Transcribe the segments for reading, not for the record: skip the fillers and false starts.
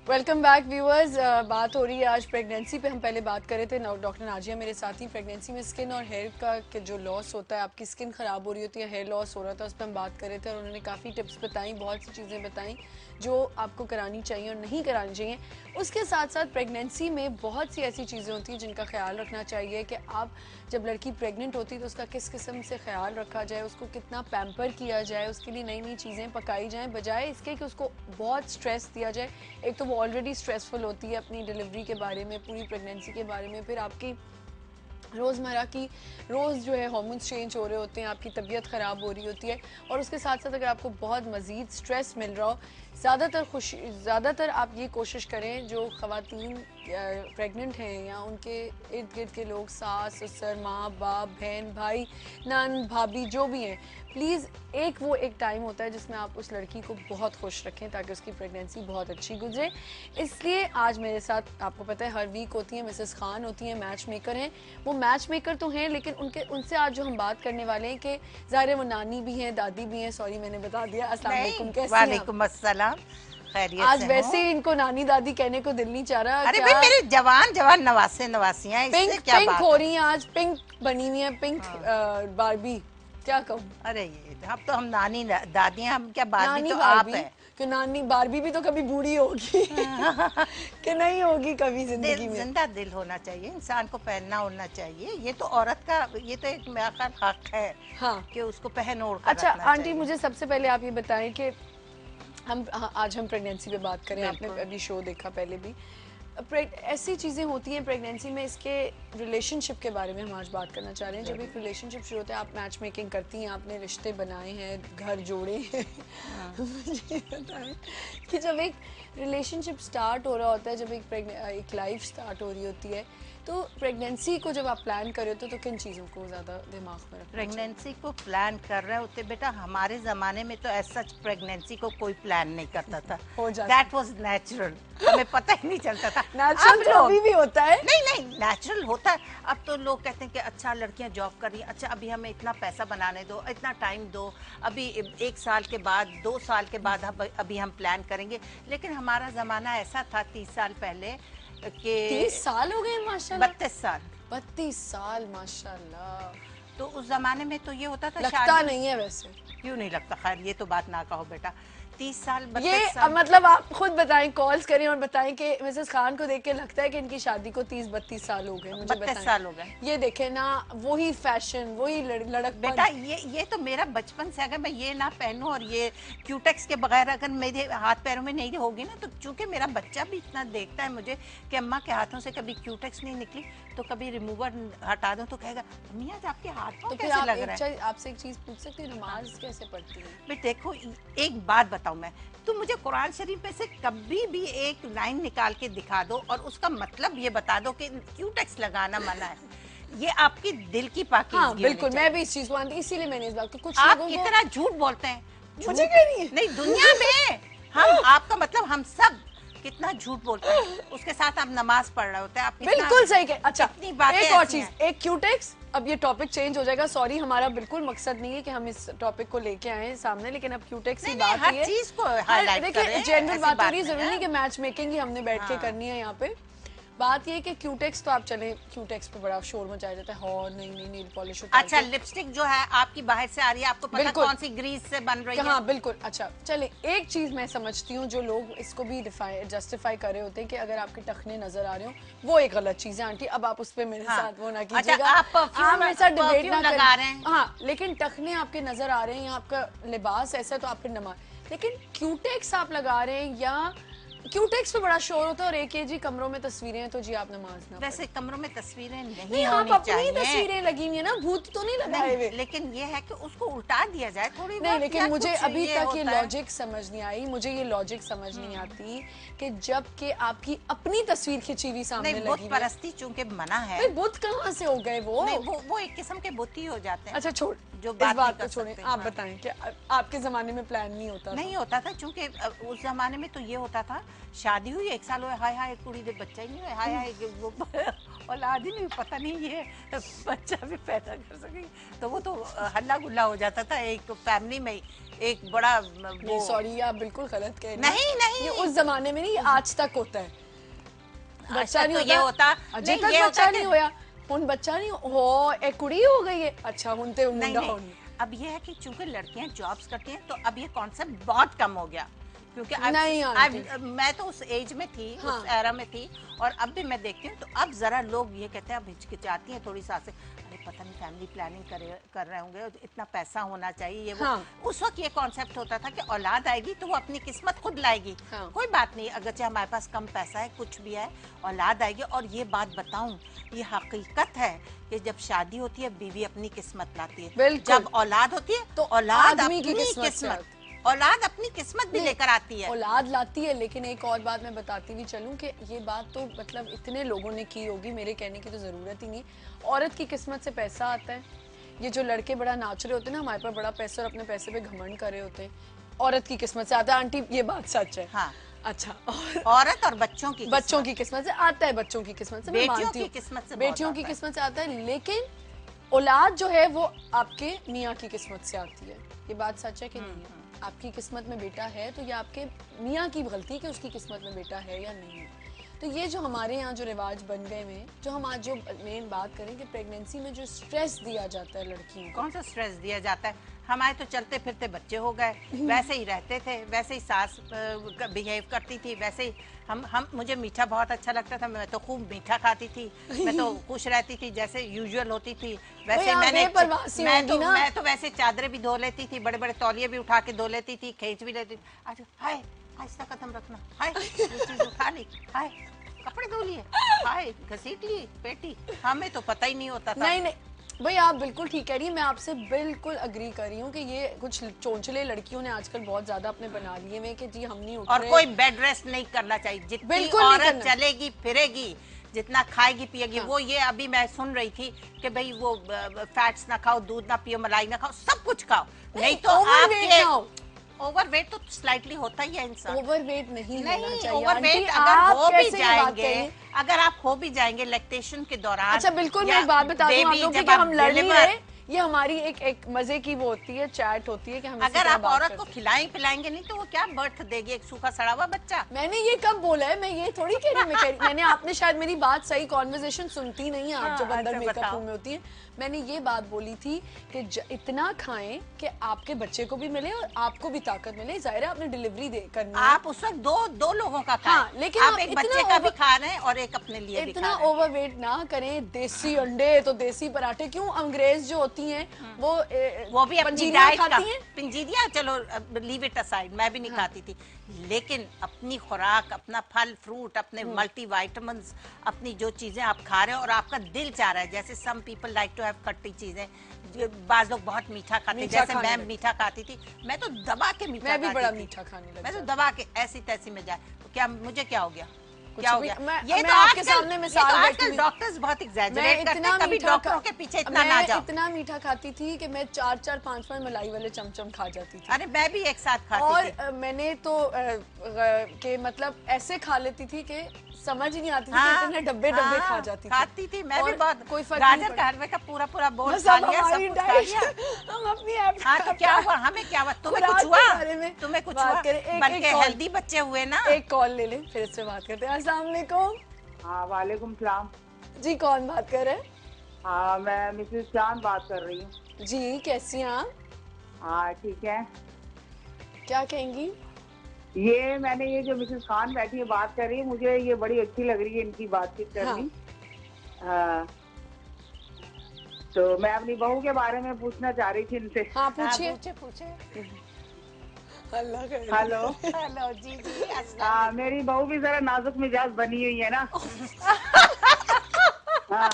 Welcome back viewers. बात हो रही है आज प्रेगनेंसी पे। हम पहले बात कर रहे थे, डॉक्टर नाजिया मेरे साथ ही। प्रेगनेंसी में स्किन और हेयर का जो लॉस होता है, आपकी स्किन ख़राब हो रही होती है, हेयर लॉस हो रहा था, उस पर हम बात कर रहे थे और उन्होंने काफ़ी टिप्स बताई, बहुत सी चीज़ें बताई जो आपको करानी चाहिए और नहीं करानी चाहिए। उसके साथ साथ प्रेगनेंसी में बहुत सी ऐसी चीज़ें होती हैं जिनका ख्याल रखना चाहिए कि आप जब लड़की प्रेग्नेंट होती है तो उसका किस किस्म से ख्याल रखा जाए, उसको कितना पैम्पर किया जाए, उसके लिए नई नई चीज़ें पकाई जाएँ, बजाय इसके कि उसको बहुत स्ट्रेस दिया जाए। एक तो वो ऑलरेडी स्ट्रेसफुल होती है अपनी डिलीवरी के बारे में, पूरी प्रेगनेंसी के बारे में, फिर आपकी रोज़मर्रा की रोज़ जो है हार्मोन्स चेंज हो रहे होते हैं, आपकी तबीयत ख़राब हो रही होती है और उसके साथ साथ अगर आपको बहुत मज़ीद स्ट्रेस मिल रहा हो, ज़्यादातर आप ये कोशिश करें, जो ख़वातीन प्रेग्नेंट हैं या उनके इर्द गिर्द के लोग, सास ससुर, माँ बाप, बहन भाई, नन भाभी, जो भी हैं, प्लीज़ एक टाइम होता है जिसमें आप उस लड़की को बहुत खुश रखें ताकि उसकी प्रेगनेंसी बहुत अच्छी गुजरे। इसलिए आज मेरे साथ, आपको पता है हर वीक होती हैं मिसेस खान, होती हैं मैच मेकर हैं। वो मैच मेकर तो हैं, लेकिन उनसे आज जो हम बात करने वाले हैं कि ज़ाहिर है वो नानी भी हैं, दादी भी हैं। सॉरी मैंने बता दिया। अस्सलाम वालेकुम, कैसी हैं आप? वालेकुम अस्सलाम, खैरियत आज से वैसे हूँ। ही इनको नानी दादी कहने को दिल नहीं चाह रहा। अरे क्या भाई मेरे जवान जवान नवासे नवासियाँ, इससे पिंक क्या पिंक बात हो है? रही हैं आज, पिंक बनी हुई है, पिंक बारबी, क्या कहूँ। अरे ये अब तो हम नानी दादी हैं, हम क्या बारबी नानी तो आप बारबी हैं। कि नानी बारबी भी तो कभी बूढ़ी होगी कि नहीं होगी कभी जिंदगी में। जिंदा दिल होना चाहिए, इंसान को पहनना ओढ़ना चाहिए। ये तो औरत का, ये तो एक मेरा ख्याल हक है हाँ। कि उसको पहन ओढ़ कर अच्छा रखना आंटी, चाहिए। मुझे सबसे पहले आप ये बताएं कि आज हम प्रेगनेंसी पे बात करें। आपने बिल्कुल। अभी शो देखा पहले भी। ऐसी चीज़ें होती हैं प्रेगनेंसी में, इसके रिलेशनशिप के बारे में हम आज बात करना चाह रहे हैं। जब एक रिलेशनशिप शुरू होता है, आप मैच मेकिंग करती हैं, आपने रिश्ते बनाए हैं, घर जोड़े हैं मुझे बताएं कि जब एक रिलेशनशिप स्टार्ट हो रहा होता है, जब एक लाइफ स्टार्ट हो रही होती है, तो प्रेगनेंसी को जब आप प्लान कर रहे हो तो किन चीज़ों को ज़्यादा दिमाग में रखना चाहिए? प्रेगनेंसी को प्लान कर रहे होते बेटा, हमारे जमाने में तो ऐसा प्रेगनेंसी को कोई प्लान नहीं करता था। हो जाता। दैट वाज नेचुरल, हमें पता ही नहीं चलता था। नेचुरल तो अभी भी होता है। नहीं नहीं, नेचुरल होता है। अब तो लोग कहते हैं कि अच्छा लड़कियां जॉब कर रही हैं, अच्छा अभी हमें इतना पैसा बनाने दो, इतना टाइम दो, अभी 1 साल के बाद 2 साल के बाद अभी हम प्लान करेंगे। लेकिन हमारा जमाना ऐसा था 30 साल पहले कि 30 साल हो गए माशाल्लाह। 32 साल। 32 साल माशाल्लाह। तो उस जमाने में तो ये होता था, लगता नहीं है वैसे। क्यों नहीं लगता? खैर ये तो बात ना कहो बेटा। 30 साल ये 32 साल मतलब आप खुद बताएं, कॉल्स करें और बताएं कि मिसेस खान को देख के लगता है कि इनकी शादी को 30-32 साल हो गए। मुझे 32 साल हो गए। ये देखें ना, वही फैशन, वही लड़कपन। बेटा ये तो मेरा बचपन से, अगर मैं ये ना पहनूं और ये क्यूटेक्स के बगैर अगर मेरे हाथ पैरों में नहीं होगी ना, तो चूंकि मेरा बच्चा भी इतना देखता है मुझे कि अम्मा के हाथों से कभी क्यूटेक्स नहीं निकली, तो कभी रिमूवर हटा दूं तो कहेगा मम्मी आज आपके हाथों तो फिर कैसे लग रहा है। आपसे एक चीज पूछ सकती हूँ, नमाज कैसे पढ़ती है? मैं देखो एक बात बताऊं, मैं तुम मुझे कुरान शरीफ में से कभी भी एक लाइन निकाल के दिखा दो और उसका मतलब ये बता दो कि क्यूटेक्स लगाना मना है। ये आपकी दिल की पाकीज़गी हाँ होनी बिल्कुल, चाहिए। मैं भी इस चीज को मानती, इसीलिए मैंने इस बात को, कुछ आप लोगों को कितना झूठ बोलते हैं। मुझे क्यों नहीं है? नहीं, दुनिया में हम, आपका मतलब हम सब कितना झूठ बोलते हैं, उसके साथ आप नमाज पढ़ रहे होते हैं। आप बिल्कुल सही कह। अच्छा कितनी बातें एक और ऐसी चीज, हैं। एक क्यूटेक्स, अब ये टॉपिक चेंज हो जाएगा, सॉरी, हमारा बिल्कुल मकसद नहीं है कि हम इस टॉपिक को लेके आए सामने, लेकिन अब क्यूटेक्स की नहीं, बात हर ही है। चीज को हाईलाइट देखिए करें, जनरल ऐसी बात हो बात रही है, नहीं जरूरी नहीं है। कि मैच मेकिंग ही हमने बैठ के करनी है यहाँ पे। बात ये है कि क्यूटेक्स तो आप चले, क्यूटेक्स पे बड़ा शोर मचाया जाता है, हाँ नहीं नहीं नेल पॉलिश उतार अच्छा के। लिपस्टिक जो है आपकी बाहर से आ रही है, आपको पता बिल्कुल। कौन सी ग्रीस से बन रही है? हाँ बिल्कुल। अच्छा चले, एक चीज मैं समझती हूँ, जो लोग इसको भी जस्टिफाई कर रहे होते हैं कि अगर आपके टखने नजर आ रहे हो, वो एक गलत चीज है आंटी। अब आप उस पर मेरे साथ वो ना कीजिएगा। अच्छा, आप perfume मेरे साथ डिबेट ना लगा रहे हैं। हाँ, लेकिन टखने आपके नजर आ रहे हैं या आपका लिबास ऐसा है तो आप फिर नमाज, लेकिन क्यूटेक्स आप लगा रहे हैं या क्यूटेक्स पे बड़ा शोर होता है और एक ये जी कमरों में तस्वीरें हैं तो जी आप नमाज ना वैसे कमरों में तस्वीरें नहीं नहीं, आप होनी अपनी चाहिए। तस्वीरें लगी हुई है ना, भूत तो नहीं लगाए हुए। लेकिन ये है कि उसको उल्टा दिया जाए थोड़ी नहीं, बहुत, लेकिन या मुझे कुछ अभी तक ये होता है। लॉजिक समझ नहीं आई, मुझे ये लॉजिक समझ नहीं आती कि जब के आपकी अपनी तस्वीर खिंची हुई सामने नहीं, लगी बुत हुई है। परस्ती चूंकि मना है। भाई बुत कहाँ से हो गए वो? नहीं, वो एक किस्म के बुत ही हो जाते हैं। अच्छा छोड़, जो इस बात बात नहीं को कर छोड़ें, सकते। आप हाँ। बताएं कि आपके जमाने में प्लान नहीं होता था? नहीं होता था, चूंकि उस जमाने में तो ये होता था, शादी हुई 1 साल हुआ, हाय हाय कुड़ी दे बच्चा ही नहीं हुआ, हाय हाय वो औलाद ही नहीं, पता नहीं ये बच्चा भी पैदा कर सकेगी। तो वो तो हल्ला गुल्ला हो जाता था एक फैमिली में ही, एक बड़ा वो। सॉरी, आप बिल्कुल गलत कह रही हैं। नहीं नहीं, ये उस जमाने में नहीं, ये आज तक होता है। बच्चा नहीं ये होता अजय नहीं, तक ये बच्चा होता नहीं होया, हुन बच्चा नहीं हो, एक कुड़ी हो गई है। अच्छा हुन ते नहीं मुंडा नहीं, होनी। अब ये है कि चूंकि लड़कियां जॉब्स करती हैं तो अब ये कॉन्सेप्ट बहुत कम हो गया, क्योंकि नहीं आंटी। मैं तो उस एज में थी, हाँ। उस एरा में थी, और अब भी मैं देखती हूँ तो अब जरा लोग ये कहते हैं, अब हिचकिचाती हैं थोड़ी सासे, अरे पता नहीं फैमिली प्लानिंग कर रहे होंगे, इतना पैसा होना चाहिए ये वो। हाँ। उस वक्त ये कॉन्सेप्ट होता था कि औलाद आएगी तो वो अपनी किस्मत खुद लाएगी। हाँ। कोई बात नहीं, अगर चाहे हमारे पास कम पैसा है, कुछ भी है, औलाद आएगी। और ये बात बताऊं, ये हकीकत है कि जब शादी होती है बीवी अपनी किस्मत लाती है, बिल्कुल। जब औलाद होती है तो औलाद आदमी की अपनी किस्मत से किस्मत, औलाद अपनी किस्मत भी नहीं, लेकर आती है। औलाद लाती है। लेकिन एक और बात मैं बताती भी चलूं कि ये बात तो मतलब इतने लोगों ने की होगी, मेरे कहने की तो जरूरत ही नहीं। औरत की किस्मत से पैसा आता है। ये जो लड़के बड़ा नाच रहे होते हैं ना, हमारे पास बड़ा पैसा और अपने पैसे पे घमंड कर रहे होते हैं, औरत की किस्मत से आता है। आंटी ये बात सच है। हाँ। अच्छा, और औरत और बच्चों की बच्चों की किस्मत से आता है, बच्चों की किस्मत से मैं बेटियों मानती की हूँ, किस्मत से बेटियों बहुत की आता है। किस्मत से आता है। लेकिन औलाद जो है वो आपके मियाँ की किस्मत से आती है। ये बात सच है कि नहीं है? आपकी किस्मत में बेटा है तो ये आपके मियाँ की गलती है कि उसकी किस्मत में बेटा है या नहीं है। तो ये जो हमारे यहाँ जो रिवाज बन गए हैं, जो हम आज जो मेन बात करें कि प्रेगनेंसी में जो स्ट्रेस दिया जाता है लड़कियों को, कौन सा स्ट्रेस दिया जाता है? हमारे तो चलते फिरते बच्चे हो गए, वैसे ही रहते थे, वैसे ही सास बिहेव करती थी, वैसे ही हम मुझे मीठा बहुत अच्छा लगता था, मैं तो खूब मीठा खाती थी, मैं तो खुश रहती थी जैसे यूजुअल होती थी। वैसे आप बेपरवासी होगी ना। मैं तो वैसे चादरें भी धो लेती थी, बड़े बड़े तौलिए भी उठा के धो लेती थी, खींच भी लेती थी। आज हाय आहिस्ता कदम रखना, हाय ये चीज उठा ली, हाय कपड़े धो लिए, हाय घसीट लिए पेटी, हमें तो पता ही नहीं होता था। नहीं नहीं भाई, आप बिल्कुल ठीक कह रही हैं। मैं आपसे बिल्कुल अग्री कर रही हूँ कि ये कुछ चोंचले लड़कियों ने आजकल बहुत ज्यादा अपने बना लिए हैं कि जी हम नहीं उठ और रहे। कोई बेड रेस्ट नहीं करना चाहिए। जितनी बिल्कुल नहीं औरत करना। चलेगी फिरेगी, जितना खाएगी पिएगी, हाँ। वो ये अभी मैं सुन रही थी कि भाई वो फैट्स ना खाओ, दूध ना पियो, मलाई ना खाओ, सब कुछ खाओ, नहीं तो overweight आपके ना हो। ओवरवेट तो स्लाइटली होता ही है इंसान। ओवरवेट नहीं होना नहीं, चाहिए। ओवरवेट आंटी, अगर आप हो भी कैसे ये बात जाएंगे, कह रही हैं? अगर आप हो भी जाएंगे लैक्टेशन के दौरान, अच्छा बिल्कुल, मैं या एक बात बता दूं आप baby लोग जब कि आप हम लड़ नहीं deliver- रहे। ये हमारी एक मजे की वो होती है, चैट होती है कि हम इसी अगर तरह आप बात औरत करते को हैं। खिलाएं पिलाएंगे नहीं तो वो क्या बर्थ देगी, एक सूखा सड़ा हुआ बच्चा। मैंने ये कब बोला है? मैं ये थोड़ी कह रही, मैं कह रही मैंने, आपने शायद मेरी बात सही कॉन्वर्सेशन सुनती नहीं है आप, हाँ, जब अंदर अच्छा, मेकअप बताओ। रूम में होती है। मैंने ये बात बोली थी कि इतना खाएं कि आपके बच्चे को भी मिले और आपको भी ताकत मिले। जाहिर है आपने डिलीवरी करनी है। आप उस वक्त दो लोगों का खाएं। हाँ, लेकिन आप आप एक इतना बच्चे का भी over- खा रहे हैं और एक अपने लिए भी खा इतना रहे हैं। ओवरवेट ना करें। देसी अंडे तो देसी पराठे क्यों, अंग्रेज जो होती हैं वो भी अपनी पंजीरियां डाइट का खाती हैं। पिंजीरिया, चलो लीव इट असाइड, मैं भी नहीं खाती थी, लेकिन अपनी खुराक, अपना फल फ्रूट, अपने मल्टी वाइटामिन्स, अपनी जो चीजें आप खा रहे हो और आपका दिल चाह रहा है, जैसे some people like to have खट्टी चीजें, बाज लोग बहुत मीठा खाते हैं, मीठा जैसे खाने मैं लगे। मीठा खाती थी, मैं तो दबा के मीठा मैं भी खाती बड़ा थी। मीठा खाने लग मैं तो जाती। दबा के ऐसी तैसी में जाए तो क्या मुझे क्या हो गया, कुछ क्या हो भी- गया? मैं आपके सामने मिसाल बैठी आजकल हुई। डॉक्टर्स बहुत मैं एग्जैजरेट करते इतना हैं, कभी मीठा डॉक्टरों के पीछे इतना ना मैं जाओ। इतना मीठा खाती थी कि मैं 4-4 5-5 मलाई वाले चमचम खा जाती थी। अरे मैं भी एक साथ खाती और थी। मैंने तो के मतलब ऐसे खा लेती थी कि समझ ही नहीं आती थी हाँ, कि इतने डब्बे डब्बे खा जाती थी। खाती थी मैं भी और बहुत। कोई फर्क नहीं गाजर पड़ा। का हलवे का पूरा पूरा बोल बस खा अब लिया, हमारी सब कुछ खा डाइट लिया। हम अपनी ऐप हाँ तो क्या हुआ, हमें क्या हुआ, तुम्हें खुराक कुछ के हुआ, बारे में तुम्हें कुछ बात हुआ, करें। एक बन के कॉल- हेल्दी बच्चे हुए ना। एक कॉल ले लें फिर इससे बात करते हैं। अस्सलाम वालेकुम। हाँ वालेकुम सलाम। जी कौन बात कर रहे हैं? हाँ मैं मिसेस चांद बात कर रही हूँ। जी कैसी हैं आप? हाँ ठीक है। क्या कहेंगी? ये मैंने ये जो मिसेस खान बैठी है बात कर रही है, मुझे ये बड़ी अच्छी लग रही है इनकी बातचीत करनी। हाँ। तो मैं अपनी बहू के बारे में पूछना चाह रही थी इनसे। हाँ हाँ, पूछिए। पूछे पूछे। अल्लाह करे। हेलो। हेलो जी जी अस्सलाम हाँ मेरी बहू भी जरा नाजुक मिजाज बनी हुई है ना। हाँ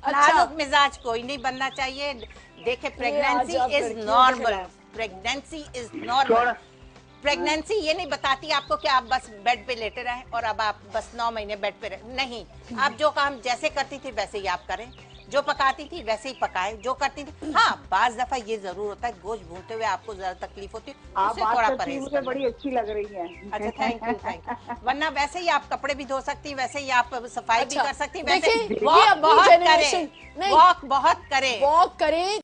अच्छा। नाजुक मिजाज कोई नहीं बनना चाहिए। देखे आज प्रेगनेंसी आप इज लड़कियों के नॉर्मल, खिलाफ। Pregnancy is normal. थोड़ा- प्रेगनेंसी ये नहीं बताती आपको कि आप बस बेड पे लेटे रहें और अब आप बस 9 महीने बेड पे रहे, नहीं। आप जो काम जैसे करती थी वैसे ही आप करें। जो पकाती थी वैसे ही पकाए, जो करती थी। हाँ, बाज दफा ये जरूर होता है, गोश्त भूनते हुए आपको ज्यादा तकलीफ होती है, आप उससे बात थोड़ा करती परहेज मुझे करना। बड़ी अच्छी लग रही है। अच्छा, थैंक यू थैंक यू। वरना वैसे ही आप कपड़े भी धो सकती हैं, वैसे ही आप सफाई भी अच्छा, कर सकती हैं, देखिए, वैसे ये वॉक अपनी बहुत generation- करें, नहीं। वॉक बहुत करें। वॉक करें,